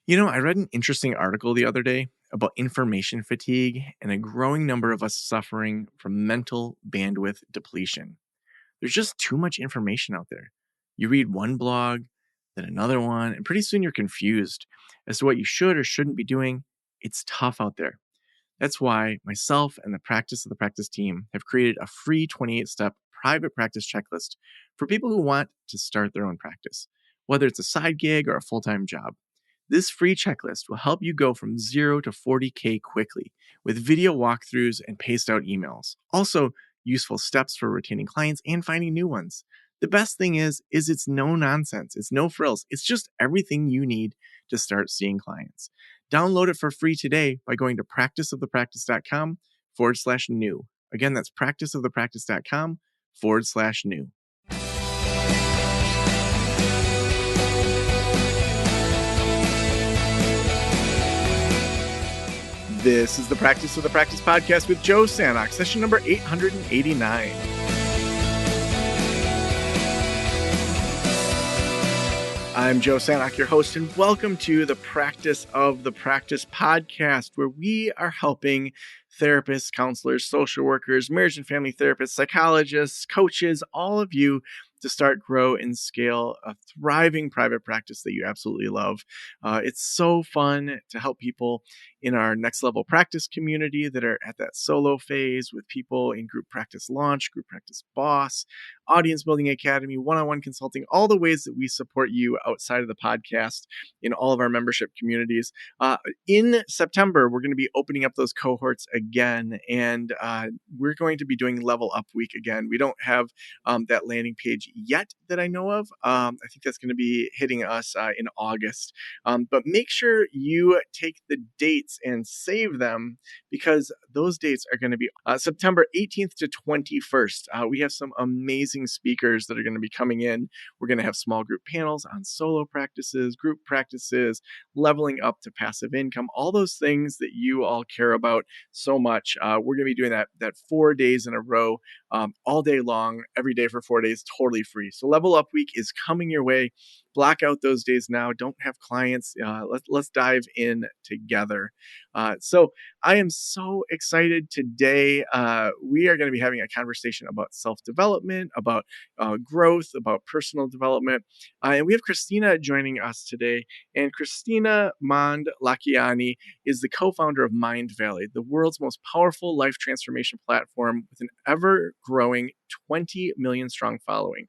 I read an interesting article the other day about information fatigue and a growing number of us suffering from mental bandwidth depletion. There's just too much information out there. You read one blog, then another one, and pretty soon you're confused as to what you should or shouldn't be doing. It's tough out there. That's why myself and the Practice of the Practice team have created a free 28-step private practice checklist for people who want to start their own practice, whether it's a side gig or a full-time job. This free checklist will help you go from 0 to 40K quickly with video walkthroughs and paced out emails. Also, useful steps for retaining clients and finding new ones. The best thing is it's no nonsense. It's no frills. It's just everything you need to start seeing clients. Download it for free today by going to practiceofthepractice.com/new. Again, that's practiceofthepractice.com/new. This is the Practice of the Practice podcast with Joe Sanok, session number 889. I'm Joe Sanok, your host, and welcome to the Practice of the Practice podcast, where we are helping therapists, counselors, social workers, marriage and family therapists, psychologists, coaches, all of you to start, grow, and scale a thriving private practice that you absolutely love. It's so fun to help people in our next level practice community that are at that solo phase, with people in group practice launch, group practice boss, audience building academy, one-on-one consulting, all the ways that we support you outside of the podcast in all of our membership communities. In September, we're going to be opening up those cohorts again, and we're going to be doing Level Up Week again. We don't have that landing page yet that I know of. I think that's going to be hitting us in August. But make sure you take the dates and save them, because those dates are going to be September 18th to 21st. We have some amazing speakers that are going to be coming in. We're going to have small group panels on solo practices, group practices, leveling up to passive income, all those things that you all care about so much. We're going to be doing that 4 days in a row, all day long, every day for 4 days, totally free. So Level Up Week is coming your way. Block out those days now. Don't have clients. Let's dive in together. So I am so excited today. We are going to be having a conversation about self-development, about growth, about personal development. And we have Kristina joining us today. And Kristina Mänd-Lakhiani is the co-founder of Mänd-Valley, the world's most powerful life transformation platform with an ever-growing 20 million strong following.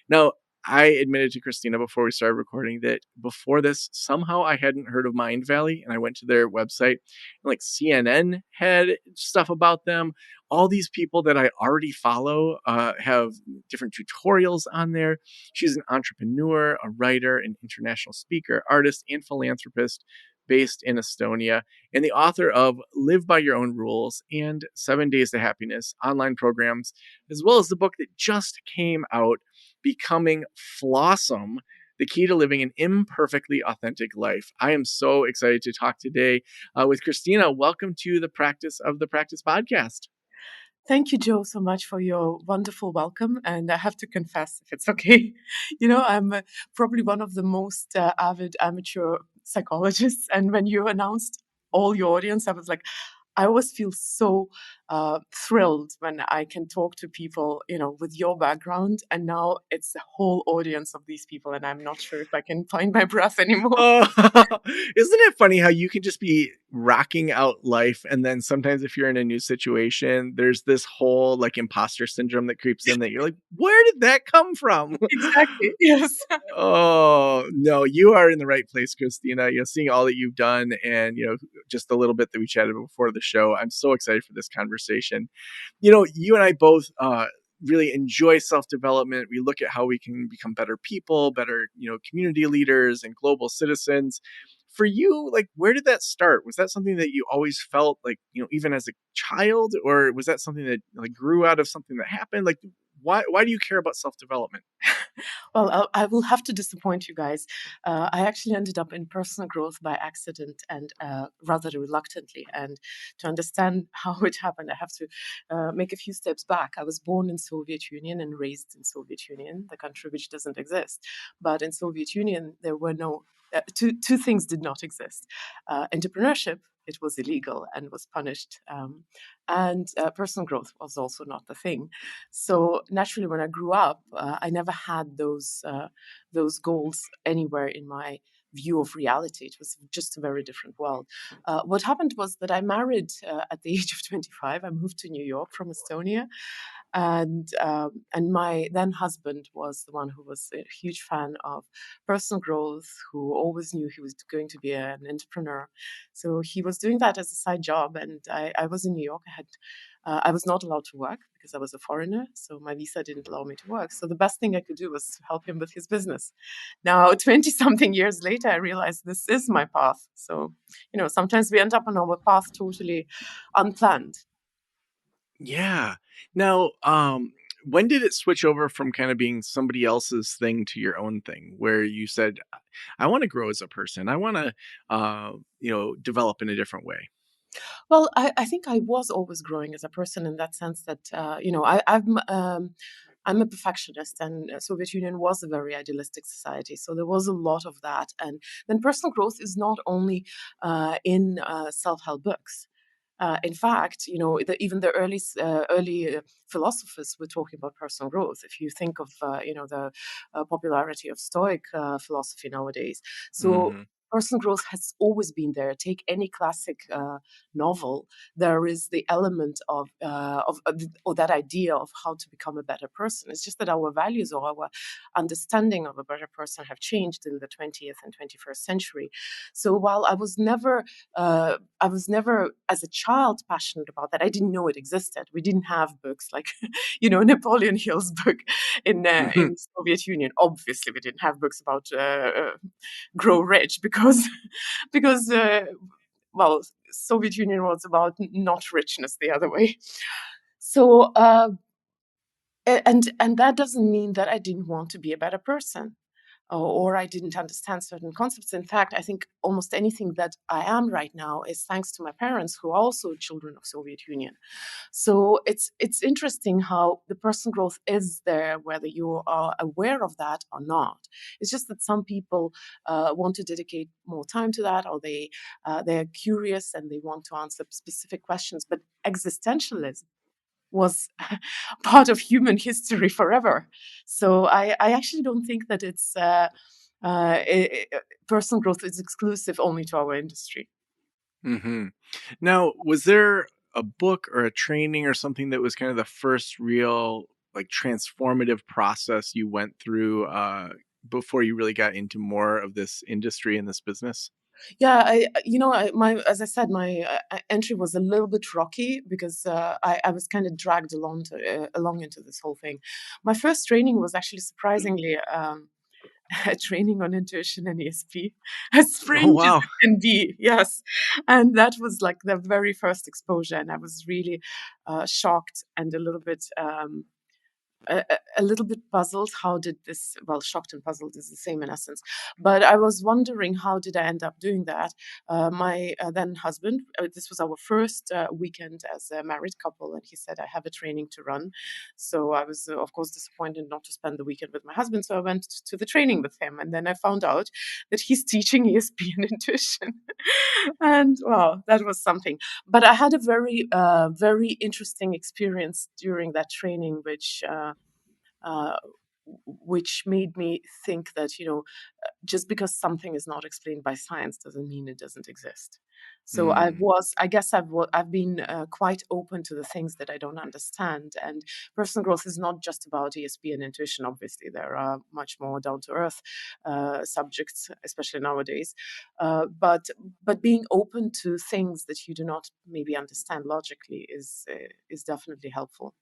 Now, I admitted to Kristina before we started recording that before this, somehow I hadn't heard of Mänd-Valley, and I went to their website, and like CNN had stuff about them. All these people that I already follow have different tutorials on there. She's an entrepreneur, a writer, an international speaker, artist, and philanthropist based in Estonia, and the author of Live by Your Own Rules and 7 Days to Happiness online programs, as well as the book that just came out, Becoming Flawesome, the key to living an imperfectly authentic life. I am so excited to talk today with Kristina. Welcome to the Practice of the Practice podcast. Thank you, Joe, so much for your wonderful welcome. And I have to confess, if it's okay, I'm probably one of the most avid amateur psychologists. And when you announced all your audience, I was like, I always feel so thrilled when I can talk to people, with your background. And now it's the whole audience of these people. And I'm not sure if I can find my breath anymore. Isn't it funny how you can just be rocking out life, and then sometimes if you're in a new situation, there's this whole like imposter syndrome that creeps in that you're like, where did that come from? Exactly. Yes. Oh, no, you are in the right place, Kristina. Seeing all that you've done, and, just a little bit that we chatted before the show. I'm so excited for this conversation. You and I both really enjoy self-development. We look at how we can become better people, better, community leaders and global citizens. For you, like, where did that start? Was that something that you always felt like, even as a child, or was that something that like grew out of something that happened? Like, why do you care about self-development? Well, I will have to disappoint you guys. I actually ended up in personal growth by accident and rather reluctantly. And to understand how it happened, I have to make a few steps back. I was born in Soviet Union and raised in Soviet Union, the country which doesn't exist. But in Soviet Union, there were no two things did not exist. Entrepreneurship, it was illegal and was punished. And personal growth was also not the thing. So naturally, when I grew up, I never had those goals anywhere in my view of reality. It was just a very different world. What happened was that I married at the age of 25. I moved to New York from Estonia, and my then husband was the one who was a huge fan of personal growth, who always knew he was going to be an entrepreneur. So he was doing that as a side job, and I was in New York. I was not allowed to work because I was a foreigner, so my visa didn't allow me to work. So the best thing I could do was to help him with his business. Now, 20 something years later, I realized this is my path. So, sometimes we end up on our path totally unplanned. Yeah. Now, when did it switch over from kind of being somebody else's thing to your own thing, where you said, "I want to grow as a person. I want to, develop in a different way." Well, I think I was always growing as a person in that sense that, I'm a perfectionist, and Soviet Union was a very idealistic society. So there was a lot of that. And then personal growth is not only in self-help books. In fact, even the early philosophers were talking about personal growth. If you think of, the popularity of Stoic philosophy nowadays, so Hmm. personal growth has always been there. Take any classic novel, there is the element or that idea of how to become a better person. It's just that our values or our understanding of a better person have changed in the 20th and 21st century. So while I was never, as a child, passionate about that. I didn't know it existed. We didn't have books like, Napoleon Hill's book in Soviet Union. Obviously, we didn't have books about grow rich because because well, Soviet Union was about not richness the other way. So and that doesn't mean that I didn't want to be a better person or I didn't understand certain concepts. In fact, I think almost anything that I am right now is thanks to my parents, who are also children of Soviet Union. So it's interesting how the personal growth is there, whether you are aware of that or not. It's just that some people want to dedicate more time to that, or they're curious and they want to answer specific questions. But existentialism was part of human history forever. So I actually don't think that it's personal growth is exclusive only to our industry. Hmm. Now, was there a book or a training or something that was kind of the first real, like, transformative process you went through before you really got into more of this industry and this business? Yeah, my as I said, my entry was a little bit rocky because I was kind of dragged along into this whole thing. My first training was actually surprisingly a training on intuition and ESP, as Oh, strange as wow. it can be. Yes, and that was like the very first exposure, and I was really shocked and a little bit puzzled. How did this, well, shocked and puzzled is the same in essence, but I was wondering, how did I end up doing that? My then husband, this was our first weekend as a married couple, and he said, I have a training to run. So I was of course disappointed not to spend the weekend with my husband, so I went to the training with him, and then I found out that he's teaching ESP and intuition. And wow, that was something. But I had a very interesting experience during that training, uh, which made me think that, just because something is not explained by science doesn't mean it doesn't exist. So Mm. I guess I've been quite open to the things that I don't understand. And personal growth is not just about ESP and intuition. Obviously, there are much more down to earth subjects, especially nowadays. But being open to things that you do not maybe understand logically is definitely helpful.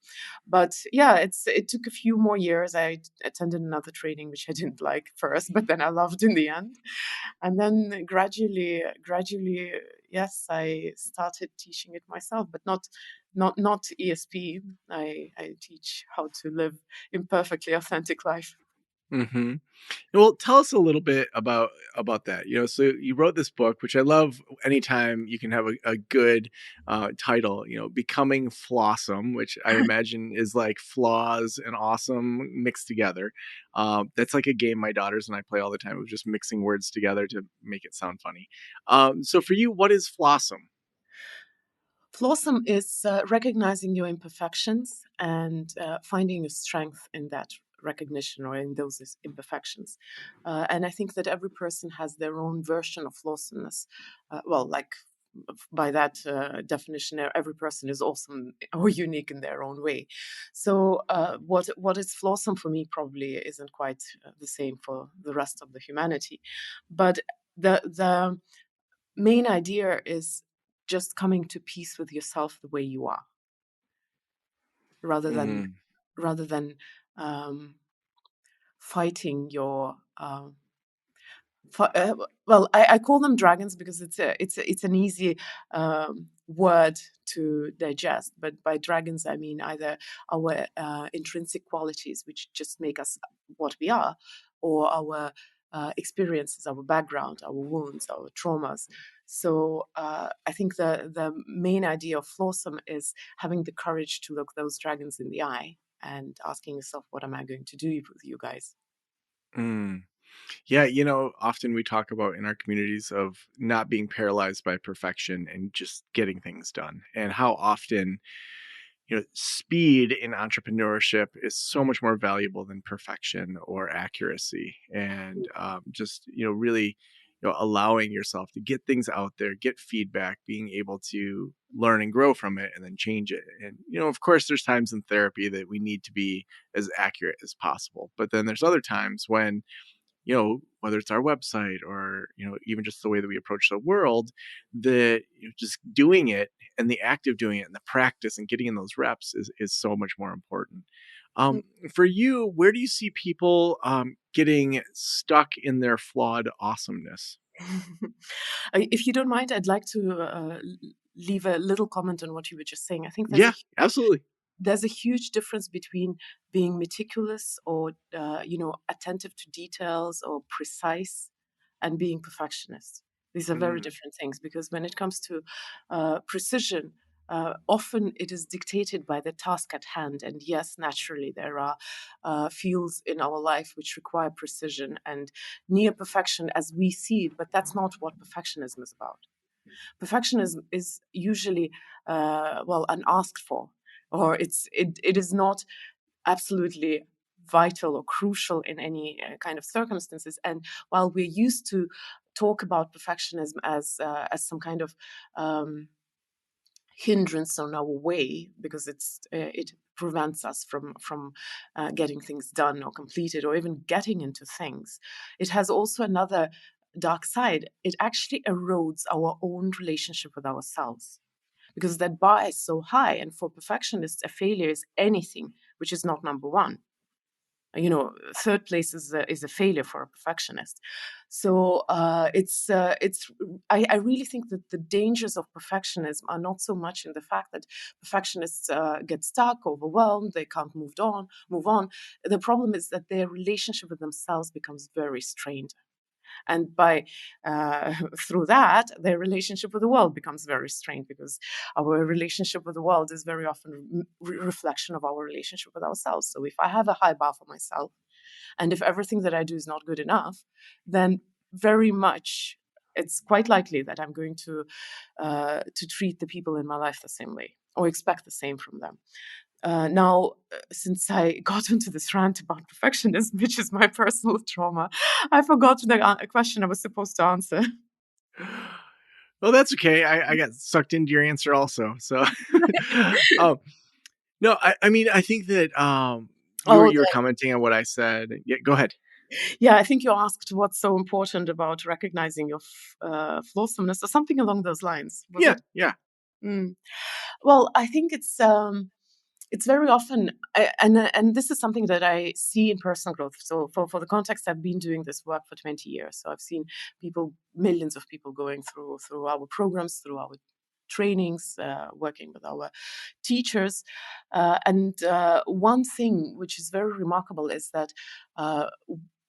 But yeah, it took a few more years. I attended another training which I didn't like first, but then I loved in the end. And then gradually, yes, I started teaching it myself, but not ESP. I teach how to live imperfectly authentic life. Mm-hmm. Well, tell us a little bit about that. So you wrote this book, which I love. Anytime you can have a good title, "Becoming Flawesome," which I imagine is like flaws and awesome mixed together. That's like a game my daughters and I play all the time of just mixing words together to make it sound funny. So for you, what is Flawesome? Flawsome is recognizing your imperfections and finding a strength in that recognition or in those imperfections. And I think that every person has their own version of flawsomeness. Well, like by that definition, every person is awesome or unique in their own way. So, what is flawsome for me probably isn't quite the same for the rest of the humanity, but the main idea is just coming to peace with yourself the way you are, rather than Mm, rather than um, fighting your well, I call them dragons because it's an easy word to digest. But by dragons, I mean either our intrinsic qualities, which just make us what we are, or our experiences, our background, our wounds, our traumas. So I think the main idea of flawsome is having the courage to look those dragons in the eye and asking yourself, what am I going to do with you guys? mm. Yeah, often we talk about in our communities of not being paralyzed by perfection and just getting things done, and how often speed in entrepreneurship is so much more valuable than perfection or accuracy. And just really allowing yourself to get things out there, get feedback, being able to learn and grow from it and then change it. And of course there's times in therapy that we need to be as accurate as possible, but then there's other times when whether it's our website or, even just the way that we approach the world, that just doing it and the act of doing it and the practice and getting in those reps is so much more important. Um, for you, where do you see people getting stuck in their flawed awesomeness? If you don't mind, I'd like to leave a little comment on what you were just saying. I think Yeah, absolutely. there's a huge difference between being meticulous or attentive to details or precise and being perfectionist. These are very Mm, different things because when it comes to precision, often it is dictated by the task at hand. And yes, naturally, there are fields in our life which require precision and near perfection as we see it, but that's not what perfectionism is about. Perfectionism is usually, well, unasked for, or it is not absolutely vital or crucial in any kind of circumstances. And while we're used to talk about perfectionism as some kind of hindrance on our way because it prevents us from getting things done or completed or even getting into things, it has also another dark side. It actually erodes our own relationship with ourselves because that bar is so high, and for perfectionists a failure is anything which is not number one. Third place is a failure for a perfectionist. So it's I really think that the dangers of perfectionism are not so much in the fact that perfectionists get stuck, overwhelmed, they can't move on. The problem is that their relationship with themselves becomes very strained, and by through that their relationship with the world becomes very strained, because our relationship with the world is very often reflection of our relationship with ourselves. So if I have a high bar for myself, and if everything that I do is not good enough, then very much it's quite likely that I'm going to treat the people in my life the same way or expect the same from them. Now, since I got into this rant about perfectionism, which is my personal trauma, I forgot the question I was supposed to answer. well, that's okay. I got sucked into your answer also. So, um, no, I mean, I think that Oh, you were commenting on what I said. Yeah, go ahead. yeah, I think you asked what's so important about recognizing your flawsomeness or something along those lines. Was Yeah, it? yeah. Mm. Well, I think it's very often, and this is something that I see in personal growth. So for the context, I've been doing this work for 20 years. So I've seen people, millions of people going through our programs, through our trainings, working with our teachers. And one thing which is very remarkable is that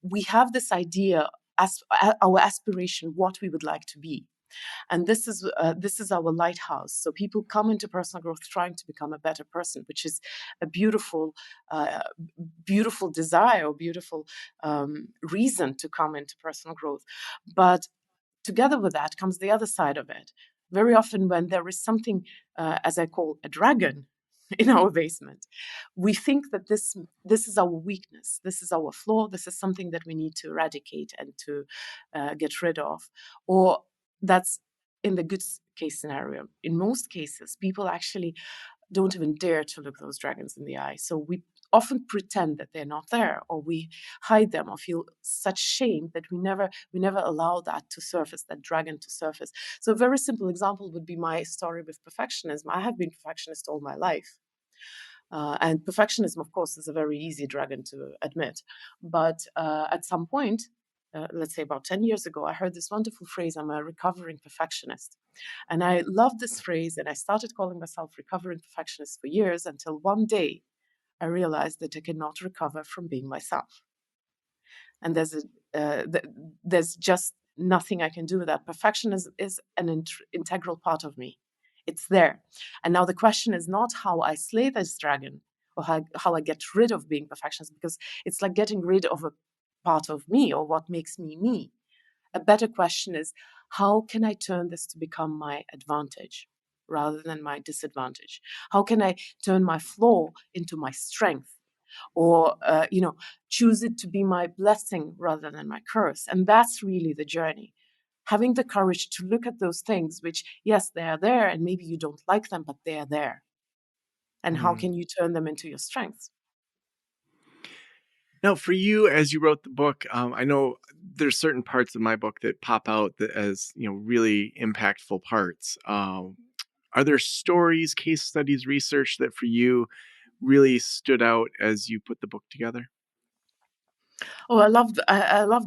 we have this idea, as our aspiration, what we would like to be. And this is our lighthouse. So people come into personal growth trying to become a better person, which is a beautiful, beautiful desire, or beautiful reason to come into personal growth. But together with that comes the other side of it. Very often, when there is something, as I call a dragon, in our basement, we think that this is our weakness, this is our flaw, this is something that we need to eradicate and to get rid of, or that's in the good case scenario. In most cases, people actually don't even dare to look those dragons in the eye. So we often pretend that they're not there, or we hide them, or feel such shame that we never allow that to surface, that dragon to surface. So a very simple example would be my story with perfectionism. I have been perfectionist all my life. And perfectionism, of course, is a very easy dragon to admit. But at some point, let's say about 10 years ago, I heard this wonderful phrase, I'm a recovering perfectionist. And I loved this phrase, and I started calling myself recovering perfectionist for years, until one day I realized that I cannot recover from being myself. And there's just nothing I can do with that. Perfection is an integral part of me. It's there. And now the question is not how I slay this dragon, or how I get rid of being perfectionist, because it's like getting rid of a part of me, or what makes me me. A better question is, how can I turn this to become my advantage rather than my disadvantage? How can I turn my flaw into my strength? Or choose it to be my blessing rather than my curse? And that's really the journey, having the courage to look at those things which, yes, they are there, and maybe you don't like them, but they are there. And how can you turn them into your strengths? Now, for you, as you wrote the book, I know there's certain parts of my book that pop out as really impactful parts. Are there stories, case studies, research that for you really stood out as you put the book together? Oh, I love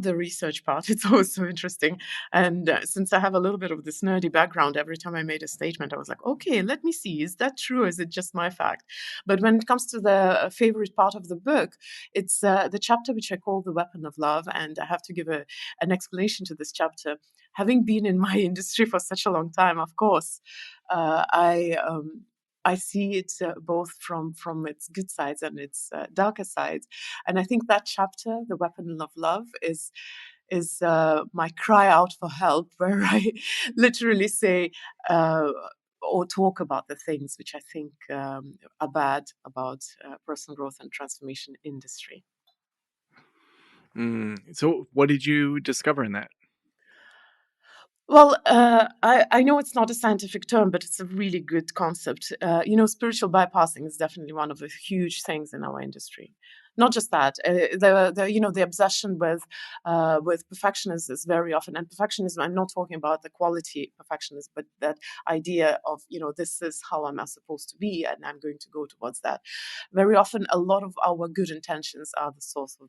the research part. It's always so interesting. And since I have a little bit of this nerdy background, every time I made a statement, I was like, okay, let me see, is that true? Is it just my fact? But when it comes to the favorite part of the book, it's the chapter which I call The Weapon of Love. And I have to give an explanation to this chapter. Having been in my industry for such a long time, of course, I see it both from its good sides and its darker sides. And I think that chapter, The Weapon of Love, is my cry out for help, where I literally say or talk about the things which I think are bad about personal growth and transformation industry. So, what did you discover in that? Well, I know it's not a scientific term, but it's a really good concept. Spiritual bypassing is definitely one of the huge things in our industry. Not just that, the obsession with perfectionism is very often, and perfectionism. I'm not talking about the quality perfectionism, but that idea of this is how I'm supposed to be, and I'm going to go towards that. Very often, a lot of our good intentions are the source of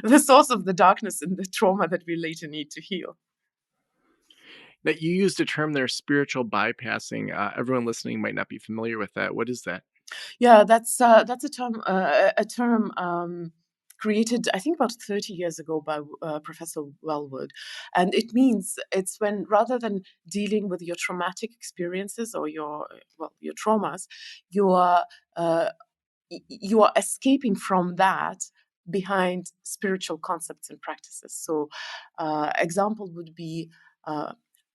the source of the darkness and the trauma that we later need to heal. That you used a term there, spiritual bypassing. Everyone listening might not be familiar with that. What is that? Yeah, that's a term created, I think, about 30 years ago by Professor Wellwood, and it means it's when, rather than dealing with your traumatic experiences or your traumas, you are uh, you are escaping from that behind spiritual concepts and practices. So, example would be.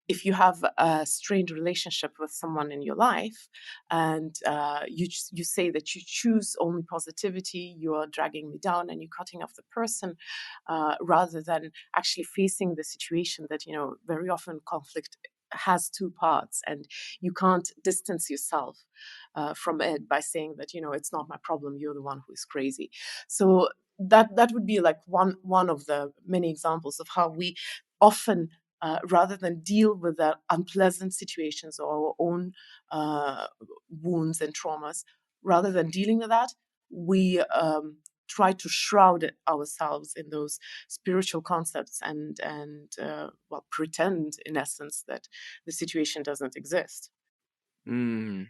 If you have a strained relationship with someone in your life, and you say that you choose only positivity, you are dragging me down, and you're cutting off the person, rather than actually facing the situation that very often conflict has two parts, and you can't distance yourself from it by saying that it's not my problem, you're the one who is crazy. So that would be like one of the many examples of how we often, rather than deal with the unpleasant situations or our own wounds and traumas, rather than dealing with that, we try to shroud ourselves in those spiritual concepts, and pretend, in essence, that the situation doesn't exist. Mm.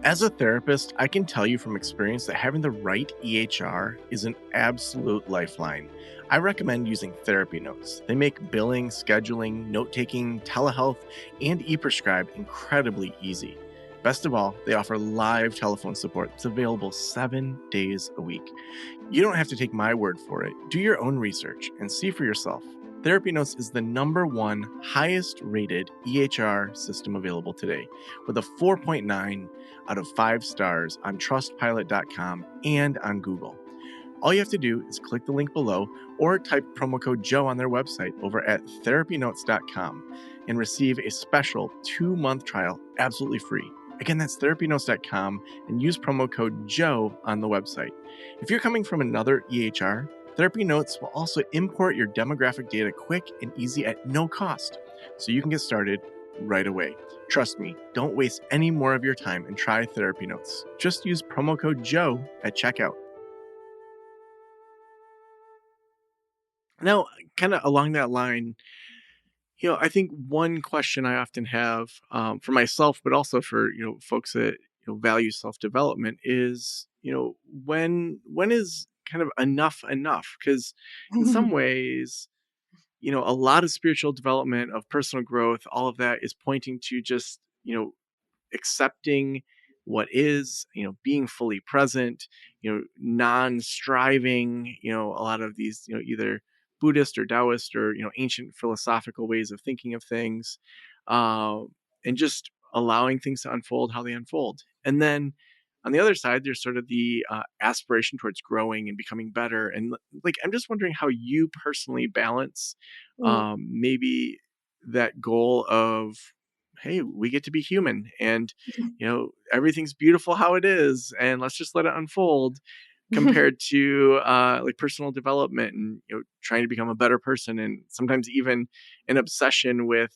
As a therapist, I can tell you from experience that having the right EHR is an absolute lifeline. I recommend using therapy notes. They make billing, scheduling, note taking, telehealth, and e prescribe incredibly easy. Best of all, they offer live telephone support that's available 7 days a week. You don't have to take my word for it. Do your own research and see for yourself. Therapy Notes is the #1 highest rated EHR system available today, with a 4.9 out of 5 stars on trustpilot.com and on Google. All you have to do is click the link below or type promo code Joe on their website over at therapynotes.com and receive a special 2-month trial absolutely free. Again, that's therapynotes.com and use promo code Joe on the website. If you're coming from another EHR, Therapy Notes will also import your demographic data quick and easy at no cost, so you can get started right away. Trust me, don't waste any more of your time and try Therapy Notes. Just use promo code Joe at checkout. Now, kind of along that line, I think one question I often have for myself, but also for folks that value self development is when is kind of enough enough? Because in some ways, a lot of spiritual development, of personal growth, all of that is pointing to just accepting what is, being fully present, non-striving, a lot of these, either Buddhist or Taoist or, ancient philosophical ways of thinking of things, uh, and just allowing things to unfold how they unfold. And then on the other side, there's sort of the aspiration towards growing and becoming better. And like, I'm just wondering how you personally balance Mm. maybe that goal of, hey, we get to be human and everything's beautiful how it is and let's just let it unfold, compared to like personal development and trying to become a better person, and sometimes even an obsession with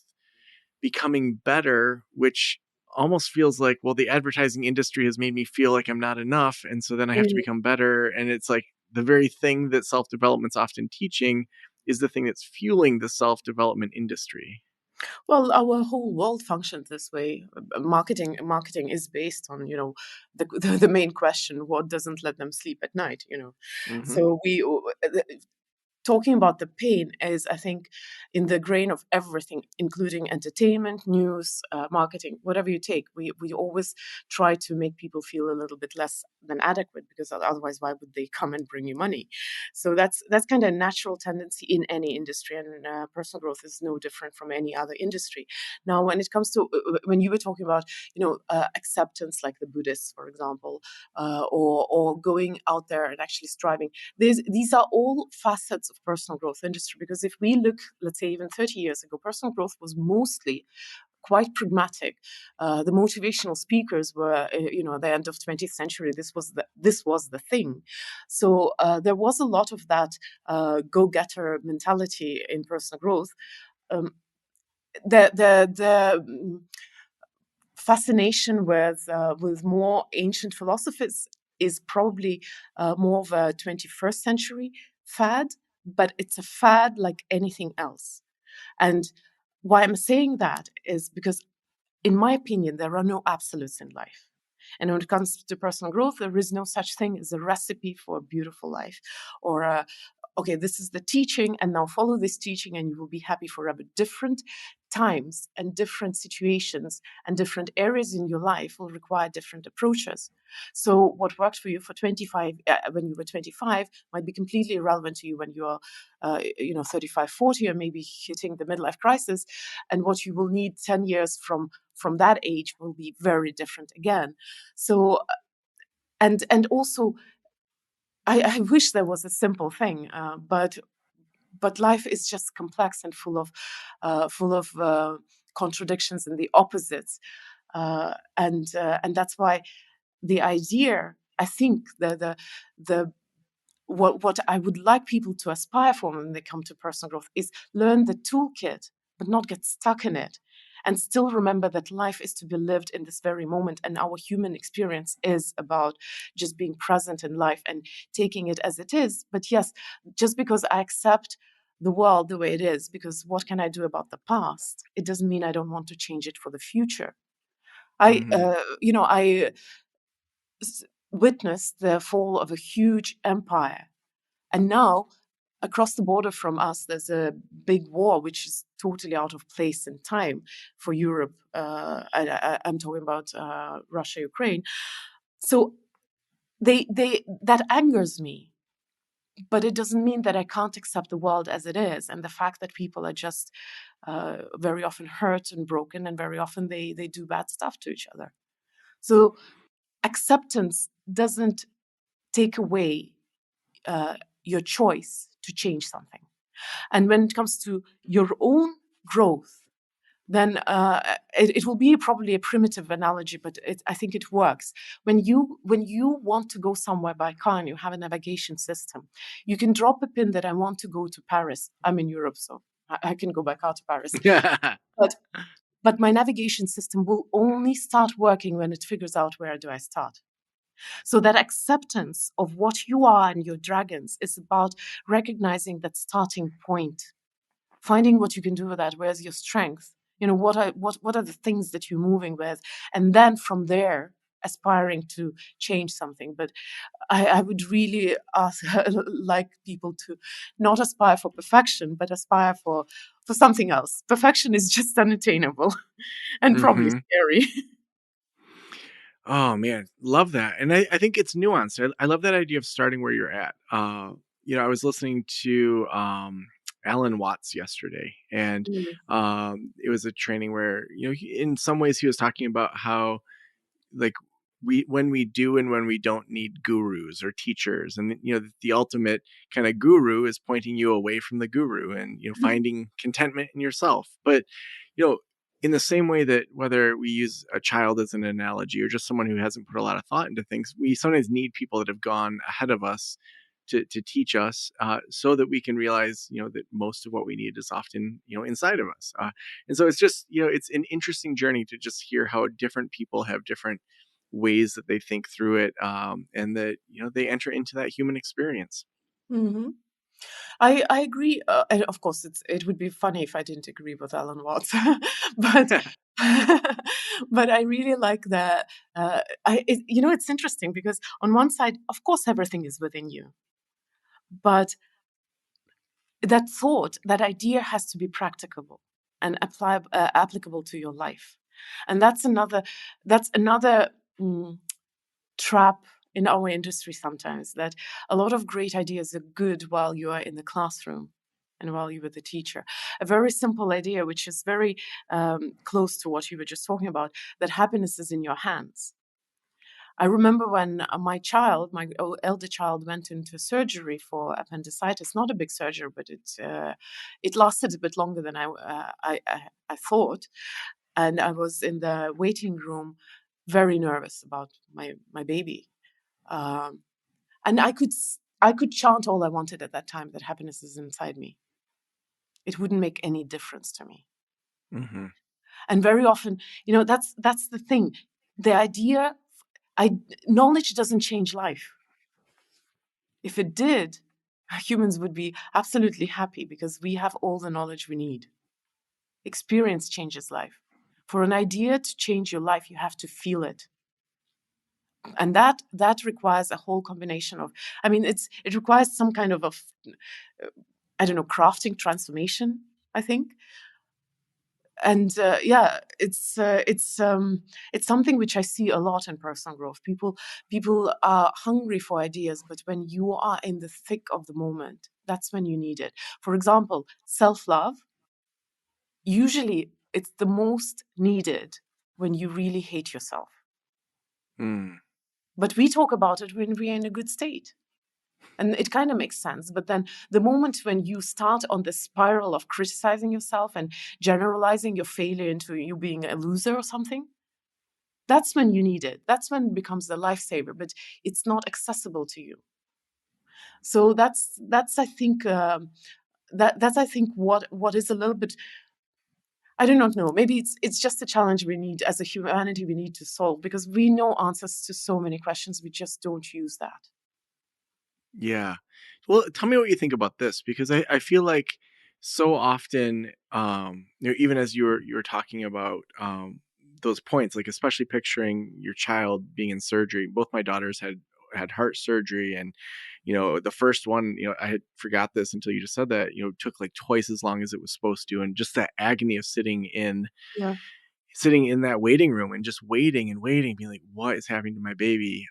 becoming better, which almost feels like, well, the advertising industry has made me feel like I'm not enough, and so then I have to Mm. become better. And it's like the very thing that self-development's often teaching is the thing that's fueling the self-development industry. Well, our whole world functions this way. Marketing is based on the main question: what doesn't let them sleep at night? Hmm. So talking about the pain is, I think, in the grain of everything, including entertainment, news, marketing, whatever you take. We always try to make people feel a little bit less than adequate, because otherwise, why would they come and bring you money? So that's kind of a natural tendency in any industry, and personal growth is no different from any other industry. Now, when it comes to when you were talking about acceptance, like the Buddhists, for example, or going out there and actually striving, these are all facets of personal growth industry. Because if we look, let's say, even 30 years ago, personal growth was mostly quite pragmatic. The motivational speakers were, at the end of 20th century. This was the thing. So there was a lot of that go-getter mentality in personal growth. Um, the fascination with more ancient philosophies is probably more of a 21st century fad, but it's a fad like anything else. And why I'm saying that is because, in my opinion, there are no absolutes in life. And when it comes to personal growth, there is no such thing as a recipe for a beautiful life, or okay, this is the teaching, and now follow this teaching and you will be happy forever. Different times and different situations and different areas in your life will require different approaches. So what worked for you for 25 when you were 25 might be completely irrelevant to you when you're 35, 40, or maybe hitting the midlife crisis. And what you will need 10 years from that age will be very different again. So and also, I wish there was a simple thing, but life is just complex and full of contradictions and the opposites, and that's why the idea, I think, the what I would like people to aspire for when they come to personal growth is learn the toolkit, but not get stuck in it, and still remember that life is to be lived in this very moment. And our human experience is about just being present in life and taking it as it is. But yes, just because I accept the world the way it is, because what can I do about the past? It doesn't mean I don't want to change it for the future. I witnessed the fall of a huge empire. And now, across the border from us, there's a big war, which is totally out of place in time for Europe. I'm talking about Russia, Ukraine. So that angers me, but it doesn't mean that I can't accept the world as it is, and the fact that people are just very often hurt and broken, and very often they do bad stuff to each other. So acceptance doesn't take away your choice to change something. And when it comes to your own growth, then it will be probably a primitive analogy, but I think it works. When you want to go somewhere by car and you have a navigation system, you can drop a pin that I want to go to Paris. I'm in Europe, so I can go by car to Paris. But my navigation system will only start working when it figures out where do I start. So that acceptance of what you are and your dragons is about recognizing that starting point, finding what you can do with that. Where's your strength? What are the things that you're moving with, and then from there aspiring to change something. But I would really like people to not aspire for perfection, but aspire for something else. Perfection is just unattainable and probably scary. Oh man, love that. And I think it's nuanced. I love that idea of starting where you're at. I was listening to Alan Watts yesterday, and it was a training where, in some ways he was talking about how, like, when we do and when we don't need gurus or teachers, and the ultimate kind of guru is pointing you away from the guru, and finding contentment in yourself. But in the same way that, whether we use a child as an analogy or just someone who hasn't put a lot of thought into things, we sometimes need people that have gone ahead of us to teach us, so that we can realize, that most of what we need is often, inside of us. And so it's just, it's an interesting journey to just hear how different people have different ways that they think through it, and that, they enter into that human experience. Mm-hmm. I agree. And of course, it would be funny if I didn't agree with Alan Watts, but but I really like that. It's interesting because on one side, of course, everything is within you, but that thought, that idea, has to be practicable and applicable to your life, and that's another trap in our industry sometimes, that a lot of great ideas are good while you are in the classroom and while you're with the teacher. A very simple idea, which is very close to what you were just talking about, that happiness is in your hands. I remember when my elder child, went into surgery for appendicitis. Not a big surgery, but it lasted a bit longer than I thought. And I was in the waiting room, very nervous about my baby. And I could chant all I wanted at that time, that happiness is inside me. It wouldn't make any difference to me. Mm-hmm. And very often, that's the thing. The idea, knowledge doesn't change life. If it did, humans would be absolutely happy because we have all the knowledge we need. Experience changes life. For an idea to change your life, you have to feel it. And that requires a whole combination of, it requires some kind of crafting transformation, I think. And it's something which I see a lot in personal growth. People are hungry for ideas, but when you are in the thick of the moment, that's when you need it. For example, self-love, usually it's the most needed when you really hate yourself. But we talk about it when we're in a good state. And it kind of makes sense. But then the moment when you start on the spiral of criticizing yourself and generalizing your failure into you being a loser or something, that's when you need it. That's when it becomes a lifesaver, but it's not accessible to you. So that's I think that's I think what is a little bit. I do not know. Maybe it's just a challenge we need as a humanity we need to solve, because we know answers to so many questions. We just don't use that. Yeah. Well, tell me what you think about this, because I feel like so often, even as you were talking about those points, like especially picturing your child being in surgery. Both my daughters had heart surgery, and the first one, I had forgot this until you just said that, took like twice as long as it was supposed to, and just that agony of Yeah. sitting in that waiting room and just waiting and waiting, being like, what is happening to my baby?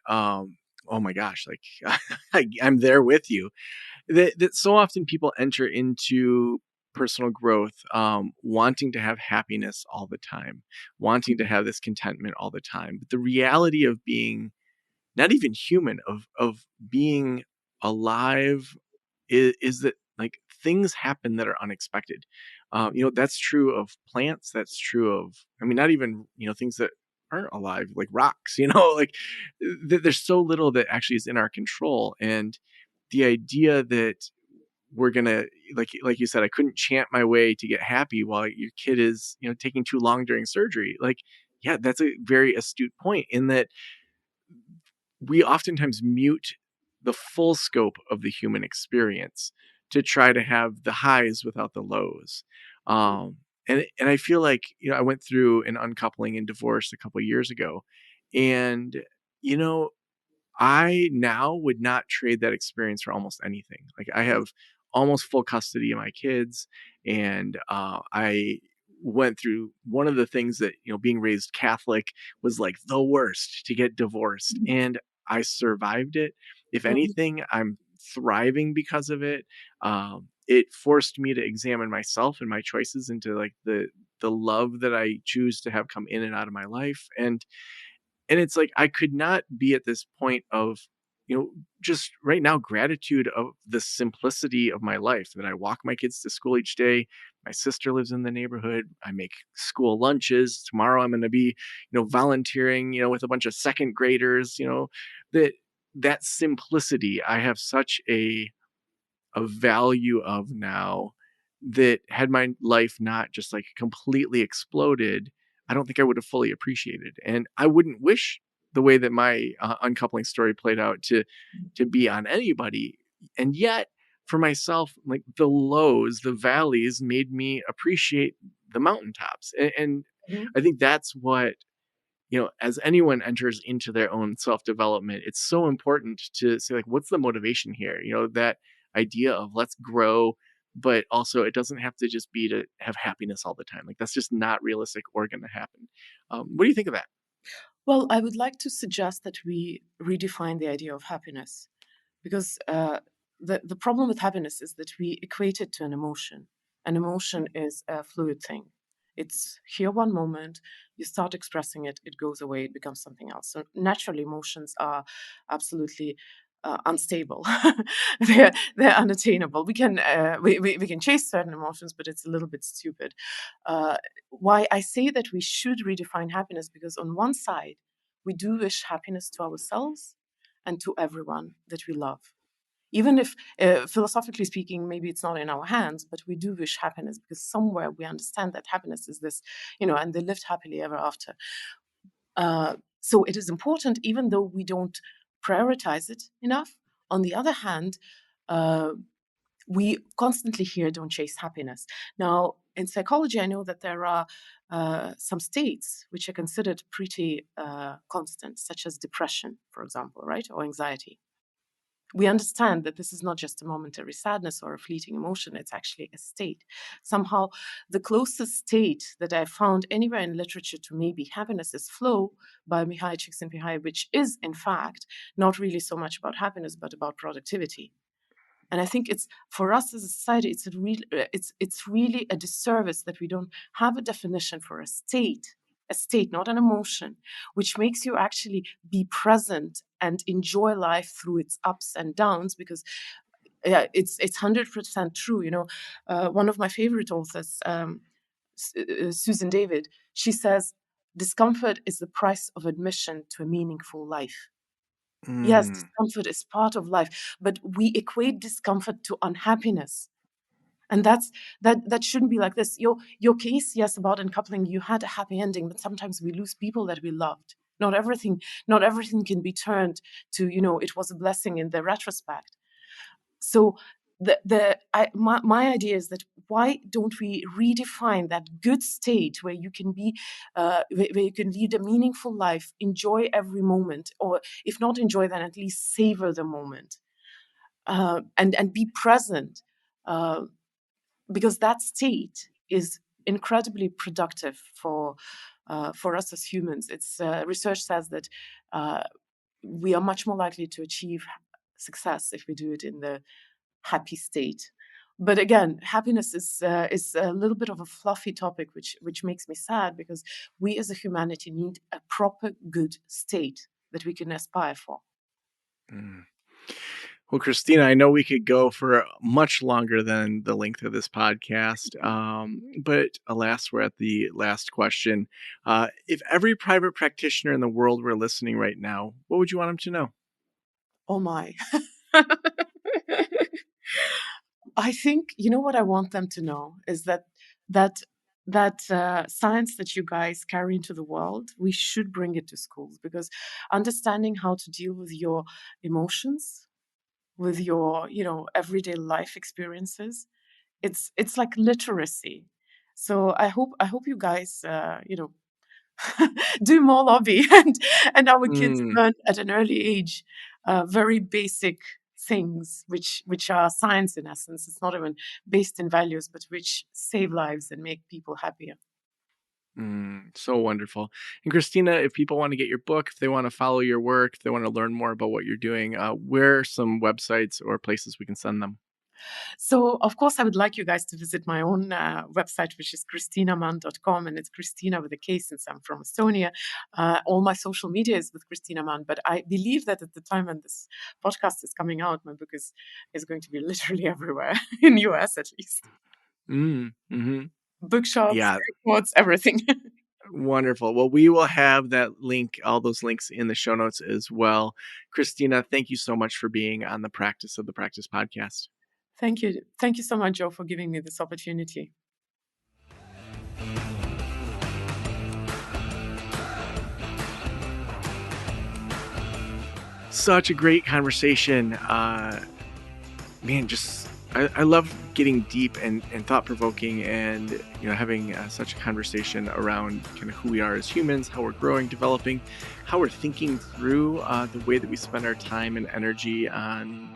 Oh my gosh, like I'm there with you. That so often people enter into personal growth, wanting to have happiness all the time, wanting to have this contentment all the time. But the reality of being not even human, of being alive, is that like things happen that are unexpected. That's true of plants. That's true of, I mean, not even, things that aren't alive, like rocks, like there's so little that actually is in our control. And the idea that we're gonna, like you said, I couldn't chant my way to get happy while your kid is, taking too long during surgery. Like, yeah, that's a very astute point, in that we oftentimes mute the full scope of the human experience to try to have the highs without the lows. And I feel like, I went through an uncoupling and divorce a couple of years ago, and you know I now would not trade that experience for almost anything. Like, I have almost full custody of my kids, and I went through one of the things that, being raised Catholic, was like the worst, to get divorced, and I survived it. If Mhm. anything, I'm thriving because of it. It forced me to examine myself and my choices into like the love that I choose to have come in and out of my life. And it's like I could not be at this point of, you know, just right now, gratitude of the simplicity of my life, that I walk my kids to school each day. My sister lives in the neighborhood. I make school lunches. Tomorrow I'm going to be, volunteering, with a bunch of second graders, that that simplicity I have such a value of now, that had my life not just like completely exploded, I don't think I would have fully appreciated. And I wouldn't wish the way that my uncoupling story played out to be on anybody. And yet, for myself, like the lows, the valleys made me appreciate the mountaintops. And Mhm. I think that's what, as anyone enters into their own self development, it's so important to say, like, what's the motivation here? That idea of let's grow, but also it doesn't have to just be to have happiness all the time. Like, that's just not realistic or going to happen. What do you think of that? Well, I would like to suggest that we redefine the idea of happiness, because the problem with happiness is that we equate it to an emotion. An emotion is a fluid thing. It's here one moment, you start expressing it, it goes away, it becomes something else. So naturally, emotions are absolutely unstable. They're unattainable. We can chase certain emotions, but it's a little bit stupid. Uh, why I say that we should redefine happiness, because on one side, we do wish happiness to ourselves and to everyone that we love. Even if, philosophically speaking, maybe it's not in our hands, but we do wish happiness, because somewhere we understand that happiness is this, and they lived happily ever after. So it is important, even though we don't prioritize it enough. On the other hand, uh, we constantly hear don't chase happiness. Now, in psychology, I know that there are some states which are considered pretty constant, such as depression, for example, right? Or anxiety. We understand that this is not just a momentary sadness or a fleeting emotion, it's actually a state. Somehow, the closest state that I found anywhere in literature to maybe happiness is flow by Mihai Csikszentmihalyi, which is, in fact, not really so much about happiness, but about productivity. And I think it's, for us as a society, it's really a disservice that we don't have a definition for a state, not an emotion, which makes you actually be present and enjoy life through its ups and downs. Because yeah, it's 100% true. One of my favorite authors, Susan David, she says, discomfort is the price of admission to a meaningful life. Yes, Mm, discomfort is part of life, but we equate discomfort to unhappiness. And that shouldn't be like this. Your case, yes, about uncoupling, you had a happy ending, but sometimes we lose people that we loved. Not everything can be turned to, it was a blessing in the retrospect. So my idea is that why don't we redefine that good state where you can be, where you can lead a meaningful life, enjoy every moment, or if not enjoy, then at least savor the moment, and be present, because that state is incredibly productive for us as humans. It's research says that we are much more likely to achieve success if we do it in the happy state. But again, happiness is a little bit of a fluffy topic, which makes me sad, because we as a humanity need a proper good state that we can aspire for. Mm. Well, Kristina, I know we could go for much longer than the length of this podcast, but alas, we're at the last question. If every private practitioner in the world were listening right now, what would you want them to know? Oh my. I think, what I want them to know is that science that you guys carry into the world, we should bring it to schools, because understanding how to deal with your emotions, with your, everyday life experiences, it's like literacy. So I hope you guys, do more lobby, and our kids Mm. learn at an early age very basic things, which are science in essence. It's not even based in values, but which save lives and make people happier. So wonderful. And Kristina, if people want to get your book, if they want to follow your work, if they want to learn more about what you're doing, where are some websites or places we can send them? So, of course, I would like you guys to visit my own website, which is KristinaMänd.com, and it's Kristina with a K, since I'm from Estonia. All my social media is with Kristina Mänd, but I believe that at the time when this podcast is coming out, my book is going to be literally everywhere, in US at least. Mm-hmm. Bookshops, Yeah, airports, everything. wonderful. Well, we will have that link, all those links in the show notes as well. Kristina, thank you so much for being on the Practice of the Practice podcast. Thank you. Thank you so much, Joe, for giving me this opportunity. Such a great conversation. Man, just I love getting deep and thought-provoking, and having such a conversation around kind of who we are as humans, how we're growing, developing, how we're thinking through the way that we spend our time and energy on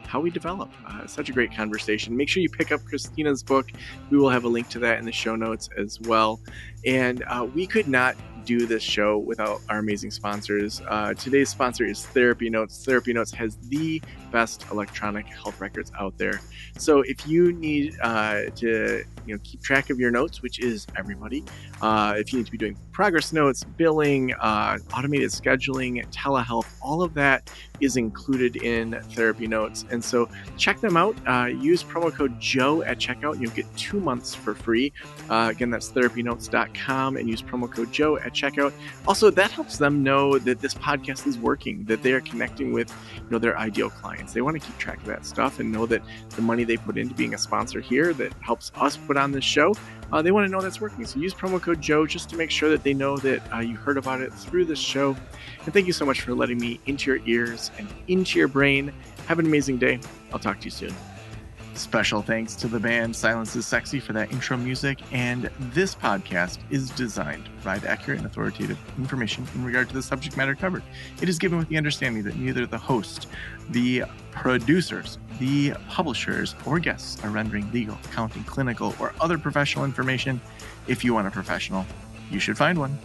how we develop. Such a great conversation. Make sure you pick up Kristina's book. We will have a link to that in the show notes as well. And we could not do this show without our amazing sponsors. Today's sponsor is Therapy Notes. Therapy Notes has the best electronic health records out there. So if you need to keep track of your notes, which is everybody, if you need to be doing progress notes, billing, automated scheduling, telehealth, all of that is included in Therapy Notes. And so check them out. Use promo code Joe at checkout. You'll get 2 months for free. Again, that's therapynotes.com, and use promo code Joe at checkout. Also, that helps them know that this podcast is working, that they are connecting with their ideal clients. They want to keep track of that stuff and know that the money they put into being a sponsor here that helps us put on this show, they want to know that's working. So use promo code Joe just to make sure that they know that you heard about it through this show. And thank you so much for letting me into your ears and into your brain. Have an amazing day. I'll talk to you soon. Special thanks to the band Silence is Sexy for that intro music, and this podcast is designed to provide accurate and authoritative information in regard to the subject matter covered. It is given with the understanding that neither the host, the producers, the publishers, or guests are rendering legal, accounting, clinical, or other professional information. If you want a professional, you should find one.